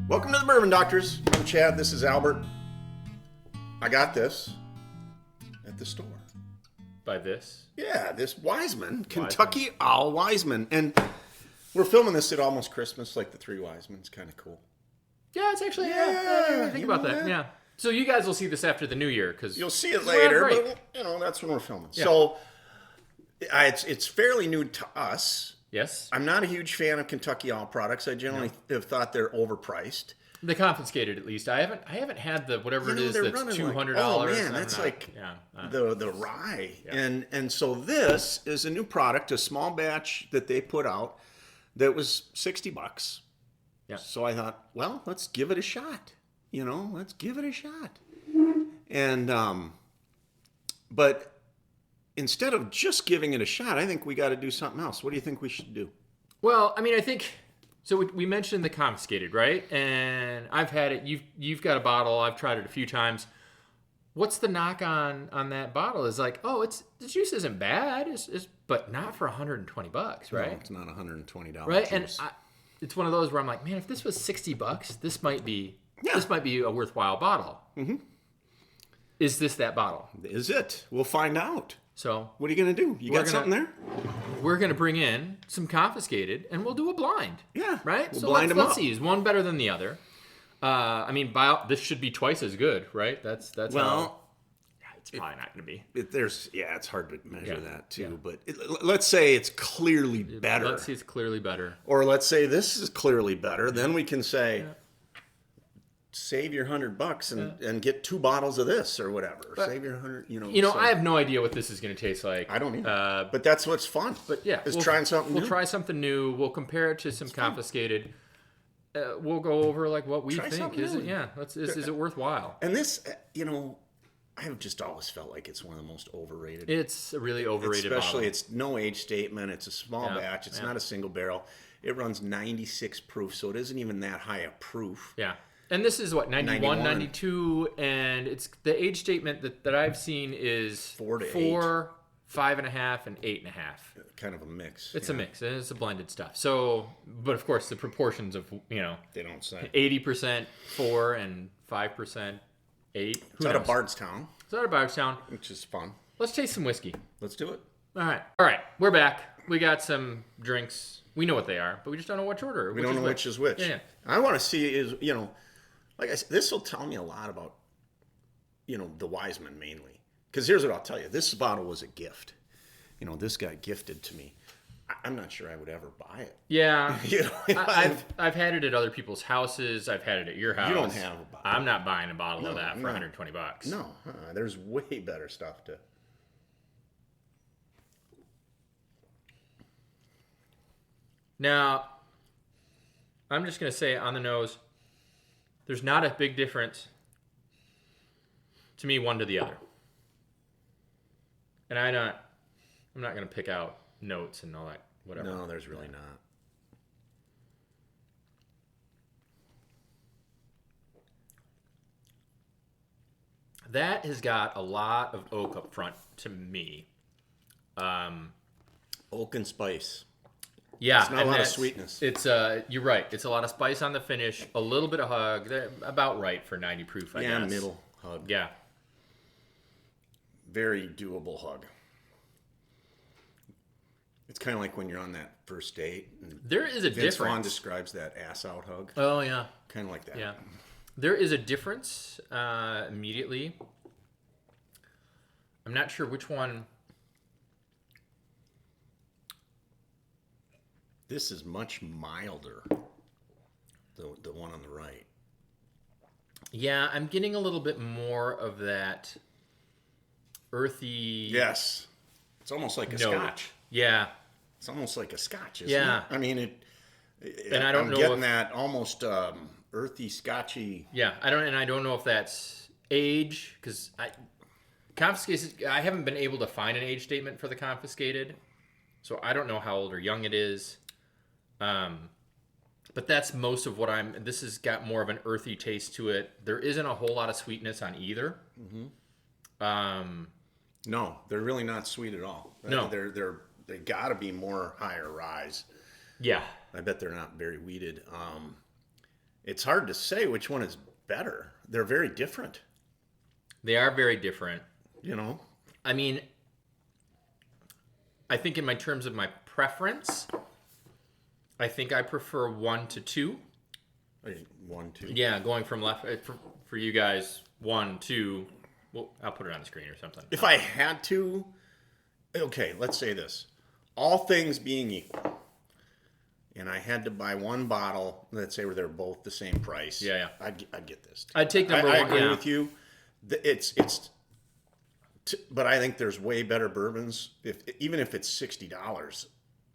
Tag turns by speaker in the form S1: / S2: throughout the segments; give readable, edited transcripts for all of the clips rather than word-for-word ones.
S1: Welcome to the Bourbon Doctors. I'm Chad. This is Albert. I got this at the store.
S2: By this?
S1: Yeah, this Wiseman, Kentucky Owl Wiseman. And we're filming this at almost Christmas, like the Three Wiseman. It's kind of cool.
S2: Yeah, it's actually, I didn't think about that. Yeah. So you guys will see this after the new year. Cause
S1: you'll see it later, but that's when we're filming. Yeah. So it's fairly new to us.
S2: Yes.
S1: I'm not a huge fan of Kentucky Owl products. I generally have thought they're overpriced.
S2: The confiscated, at least. I haven't had the whatever it is that's $200.
S1: Like, oh man, that's the rye. Yeah. And so this is a new product, a small batch that they put out that was $60.
S2: Yeah.
S1: So I thought, well, let's give it a shot. Let's give it a shot. And but instead of just giving it a shot, I think we got to do something else. What do you think we should do?
S2: Well, I mean, I think so. We mentioned the confiscated, right? And I've had it. You've got a bottle. I've tried it a few times. What's the knock on that bottle? Is like, the juice isn't bad, but not for $120, right?
S1: No, it's not $120,
S2: right?
S1: Juice.
S2: And it's one of those where I'm like, man, if this was $60, this might be a worthwhile bottle.
S1: Mm-hmm.
S2: Is this that bottle?
S1: Is it? We'll find out.
S2: So
S1: what are you going to do? You got something there?
S2: We're going to bring in some confiscated, and we'll do a blind.
S1: Yeah.
S2: Right?
S1: We'll blind them up.
S2: Let's see. Is one better than the other? I mean, this should be twice as good, right? That's
S1: well.
S2: It's probably not going to be.
S1: It's hard to measure that too. Yeah. But let's say it's clearly better.
S2: Let's say it's clearly better.
S1: Or let's say this is clearly better. Then we can say, save your $100 and get 2 bottles of this or whatever. Save your 100.
S2: I have no idea what this is going to taste like.
S1: I don't either. But that's what's fun.
S2: But yeah,
S1: trying something new.
S2: We'll try something new. We'll compare it to some confiscated. We'll go over like what we think. Is it? Yeah. Is it worthwhile?
S1: And this, I have just always felt like it's one of the most overrated.
S2: It's a really overrated
S1: Especially,
S2: bottle.
S1: It's no age statement. It's a small batch. It's not a single barrel. It runs 96 proof, so it isn't even that high a proof.
S2: Yeah. And this is what, 91, 92, and it's the age statement that I've seen is
S1: 4 to 8.
S2: 4, 5.5, and 8.5.
S1: Kind of a mix.
S2: It's a mix. It's a blended stuff. So, but of course, the proportions of,
S1: they don't say.
S2: 80% 4 and 5% 8.
S1: It's out of Bardstown.
S2: It's out of Bardstown.
S1: Which is fun.
S2: Let's taste some whiskey.
S1: Let's do it.
S2: All right. We're back. We got some drinks. We know what they are, but we just don't know which order.
S1: We don't know which is which.
S2: Yeah.
S1: I want to see like I said, this will tell me a lot about, the Wiseman mainly. Because here's what I'll tell you. This bottle was a gift. This got gifted to me. I'm not sure I would ever buy it.
S2: Yeah. I've had it at other people's houses. I've had it at your house.
S1: You don't have a bottle.
S2: I'm not buying a bottle of that for $120.
S1: No. There's way better stuff to...
S2: Now, I'm just going to say on the nose, there's not a big difference to me one to the other. And I'm not going to pick out notes and all that, whatever.
S1: No, there's really not.
S2: That has got a lot of oak up front to me.
S1: Oak and spice.
S2: Yeah,
S1: it's not a lot of sweetness.
S2: It's you're right. It's a lot of spice on the finish, a little bit of hug. They're about right for 90 proof, I guess.
S1: Yeah, middle hug.
S2: Yeah.
S1: Very doable hug. It's kind of like when you're on that first date.
S2: There is a
S1: Vince
S2: difference.
S1: Vaughn describes that ass out hug.
S2: Oh, yeah.
S1: Kind of like that.
S2: Yeah. There is a difference immediately. I'm not sure which one.
S1: This is much milder, the one on the right.
S2: Yeah, I'm getting a little bit more of that earthy...
S1: Yes. It's almost like a
S2: note.
S1: scotch.
S2: Yeah.
S1: It's almost like a scotch, isn't it? I mean, I'm getting that almost earthy, scotchy...
S2: Yeah, I don't know if that's age, because confiscated, I haven't been able to find an age statement for the confiscated, so I don't know how old or young it is. But that's most of what this has got more of an earthy taste to it. There isn't a whole lot of sweetness on either.
S1: Mm-hmm. No, they're really not sweet at all.
S2: No.
S1: They gotta be more higher rise.
S2: Yeah.
S1: I bet they're not very wheated. It's hard to say which one is better. They're very different.
S2: They are very different.
S1: You know?
S2: I mean, I think in my terms of my preference, I think I prefer 1 to 2.
S1: 1, 2.
S2: Yeah, going from left for you guys, 1, 2. Well, I'll put it on the screen or something.
S1: If I had to, okay, let's say this. All things being equal, and I had to buy one bottle, let's say they're both the same price.
S2: Yeah.
S1: I'd get this.
S2: I'd take number 1.
S1: I agree with you. But I think there's way better bourbons. Even if it's $60,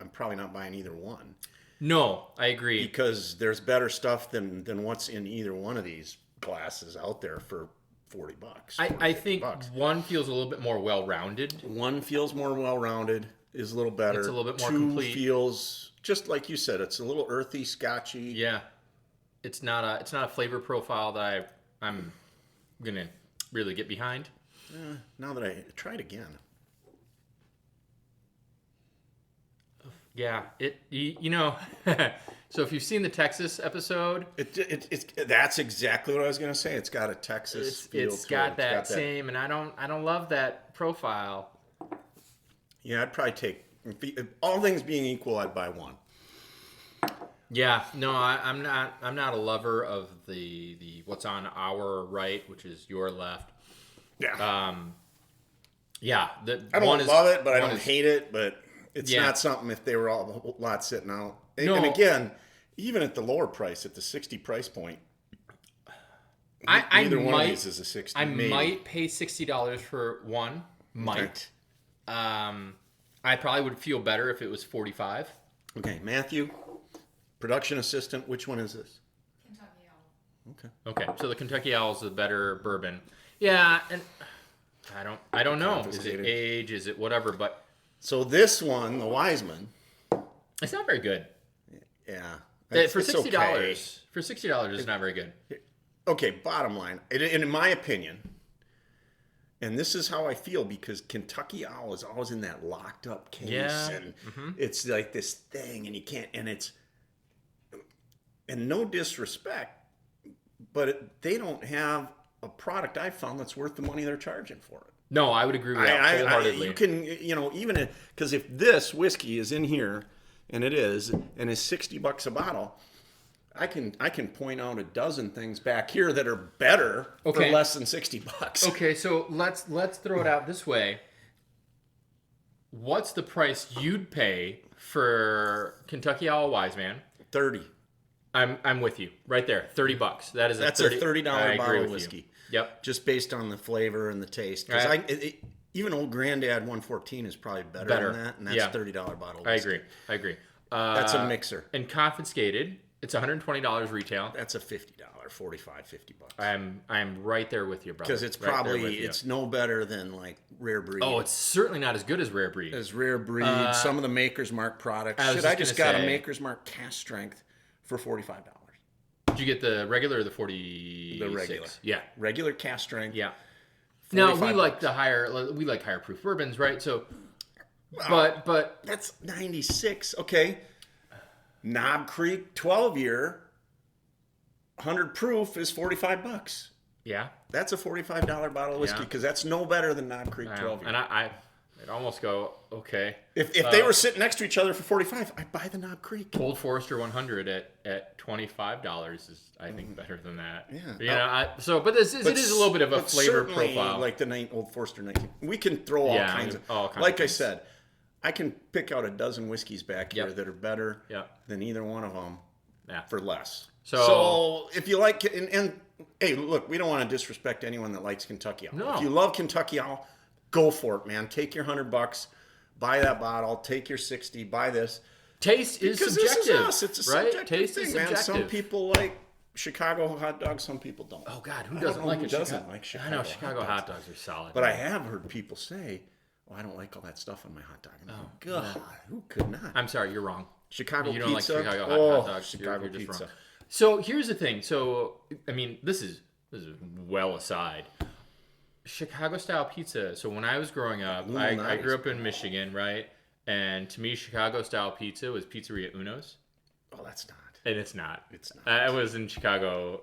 S1: I'm probably not buying either one.
S2: No, I agree.
S1: Because there's better stuff than what's in either one of these glasses out there for $40.
S2: I think one feels a little bit more well-rounded.
S1: One feels more well-rounded, is a little better.
S2: It's a little bit more
S1: 2
S2: complete.
S1: feels just like you said. It's a little earthy, scotchy.
S2: Yeah, it's not a flavor profile that I'm gonna really get behind.
S1: Now that I try it again.
S2: Yeah, you know. So if you've seen the Texas episode,
S1: that's exactly what I was going to say. It's got a Texas feel
S2: it's
S1: to
S2: got
S1: it.
S2: that same, and I don't love that profile.
S1: Yeah, I'd probably take, if all things being equal, I'd buy one.
S2: Yeah, no, I'm not a lover of the what's on our right, which is your left.
S1: Yeah.
S2: Yeah.
S1: I don't love it, but I don't hate it. But it's not something if they were all a lot sitting out.
S2: No.
S1: And again, even at the lower price, at the 60 price point, either one of these is a 60.
S2: I might pay $60 for one. Might. Okay. I probably would feel better if it was 45.
S1: Okay, Matthew, production assistant. Which one is this?
S3: Kentucky Owl.
S1: Okay.
S2: Okay, so the Kentucky Owl is the better bourbon. Yeah, and I don't know. Is it age? Is it whatever? But
S1: so this one, the Wiseman,
S2: it's not very good.
S1: Yeah,
S2: for $60,
S1: okay.
S2: It's not very good.
S1: Okay, bottom line, and in my opinion, and this is how I feel because Kentucky Owl is always in that locked up case, and it's like this thing, and you can't, and no disrespect, but they don't have a product I found that's worth the money they're charging for it.
S2: No, I would agree with that wholeheartedly.
S1: You can, even because if this whiskey is in here, and it is, and is $60 a bottle, I can point out a dozen things back here that are better for less than $60.
S2: Okay, so let's throw it out this way. What's the price you'd pay for Kentucky Owl Wiseman?
S1: $30.
S2: I'm with you right there. $30. That's
S1: a $30 bottle of whiskey.
S2: You. Yep.
S1: Just based on the flavor and the taste. Because even Old Granddad 114 is probably better than that, and that's a $30 bottle of whiskey.
S2: I agree.
S1: That's a mixer.
S2: And Confiscated, it's $120 retail.
S1: That's a $50, $50.
S2: I'm right there with you, brother.
S1: Because it's probably it's no better than like Rare Breed.
S2: Oh, it's certainly not as good as Rare Breed.
S1: As Rare Breed, some of the Maker's Mark products. I just got a Maker's Mark Cask Strength for $45.
S2: Did you get the regular or the 40?
S1: The regular.
S2: Yeah.
S1: Regular Cask Strength.
S2: Yeah. Now we like higher proof bourbons, right? So, but
S1: that's 96. Okay. Knob Creek 12-year 100 proof is $45.
S2: Yeah.
S1: That's a $45 bottle of whiskey because that's no better than Knob Creek 12-year.
S2: And I'd almost go, okay.
S1: If they were sitting next to each other for $45, I'd buy the Knob Creek.
S2: Old Forester 100 at $25 is, I think, better than that.
S1: Yeah.
S2: But it is a little bit of a flavor profile.
S1: Like the Old Forester 19. We can throw all kinds of. Like I said, I can pick out a dozen whiskeys back here that are better than either one of them for less. So if you like, and hey, look, we don't want to disrespect anyone that likes Kentucky Owl.
S2: No.
S1: If you love Kentucky Owl, go for it, man. Take your $100, buy that bottle. Take your 60, buy this.
S2: Taste is subjective.
S1: This is us. It's a subjective
S2: Taste
S1: thing,
S2: is
S1: man.
S2: subjective.
S1: Some people like Chicago hot dogs. Some people don't.
S2: Oh God, who doesn't like
S1: Chicago
S2: I know Chicago hot dogs are solid.
S1: But I have heard people say, "Oh, I don't like all that stuff on my hot dog." God, who could not?
S2: I'm sorry, you're wrong.
S1: Chicago
S2: you don't
S1: pizza.
S2: like Chicago hot dogs.
S1: Chicago
S2: you're just
S1: pizza.
S2: wrong. So here's the thing. So I mean, this is well aside. Chicago style pizza. So when I was growing up, I grew up in Michigan, right? And to me, Chicago style pizza was Pizzeria Uno's.
S1: Oh, that's not.
S2: And it's not.
S1: It's not.
S2: I was in Chicago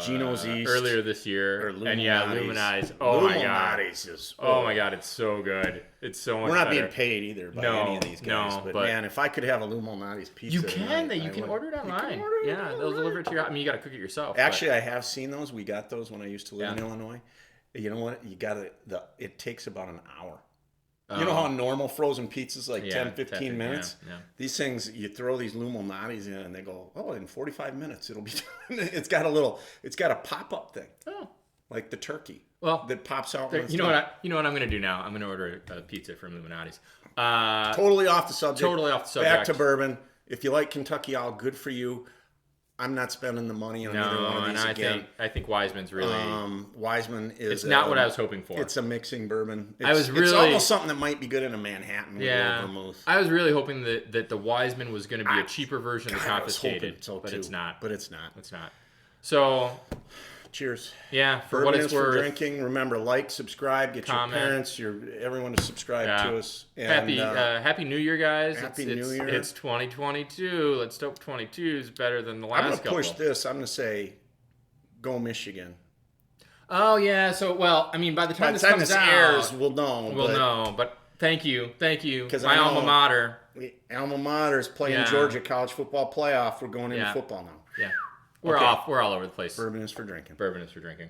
S1: Geno's East
S2: earlier this year.
S1: or
S2: And yeah,
S1: Illuminati's.
S2: Illuminati's. Oh my God.
S1: Illuminati's is.
S2: Oh my God, it's so good. It's so much
S1: We're not
S2: better.
S1: being paid either by
S2: No,
S1: any of these guys.
S2: no,
S1: but
S2: but-
S1: man, if I could have a Illuminati's pizza.
S2: You can.
S1: tonight,
S2: You
S1: I
S2: can
S1: would.
S2: order it online.
S1: order it
S2: Yeah, they'll deliver it to your house. I mean, you got to cook it yourself. but-
S1: Actually, I have seen those. We got those when I used to live in
S2: Yeah.
S1: Illinois. You know what? You got it takes about an hour. You know how normal frozen pizza's like 10, 15 minutes?
S2: Yeah.
S1: These things, you throw these Illuminatis in and they go, in 45 minutes it'll be done. It's got a pop-up thing.
S2: Oh.
S1: Like the turkey.
S2: Well,
S1: that pops out. When it's
S2: you know
S1: done.
S2: what I'm going to do now? I'm going to order a pizza from Illuminati's.
S1: Totally off the subject.
S2: Totally off the subject.
S1: Back to bourbon. If you like Kentucky Owl, good for you. I'm not spending the money on either one of these again.
S2: I think Wiseman's really.
S1: Wiseman is.
S2: It's not what I was hoping for.
S1: It's a mixing bourbon.
S2: It's
S1: It's almost something that might be good in a Manhattan with a little vermouth.
S2: I was really hoping that the Wiseman was going to be a cheaper version of the
S1: God, I was hoping
S2: confiscated,
S1: so
S2: but
S1: too.
S2: it's not.
S1: But it's not.
S2: It's not. So
S1: Cheers.
S2: yeah, for
S1: Bourbon
S2: what
S1: is
S2: it's
S1: for
S2: worth.
S1: drinking. Remember, like, subscribe, get
S2: Comment.
S1: your parents, everyone to subscribe to us. And,
S2: Happy New Year, guys!
S1: Happy
S2: New
S1: Year.
S2: It's 2022. Let's hope 22 is better than the last
S1: I'm going to
S2: couple.
S1: push this. I'm going to say, go Michigan.
S2: Oh yeah. So I mean, by the time
S1: By the time this
S2: comes
S1: airs,
S2: out,
S1: we'll know.
S2: we'll know. But thank you.
S1: 'Cause
S2: My
S1: I know-
S2: alma mater.
S1: Alma Mater is playing
S2: Yeah.
S1: Georgia college football playoff. We're going into
S2: Yeah.
S1: football now.
S2: Yeah, we're
S1: Okay.
S2: off. We're all over the place.
S1: Bourbon is for drinking.
S2: Bourbon is for drinking.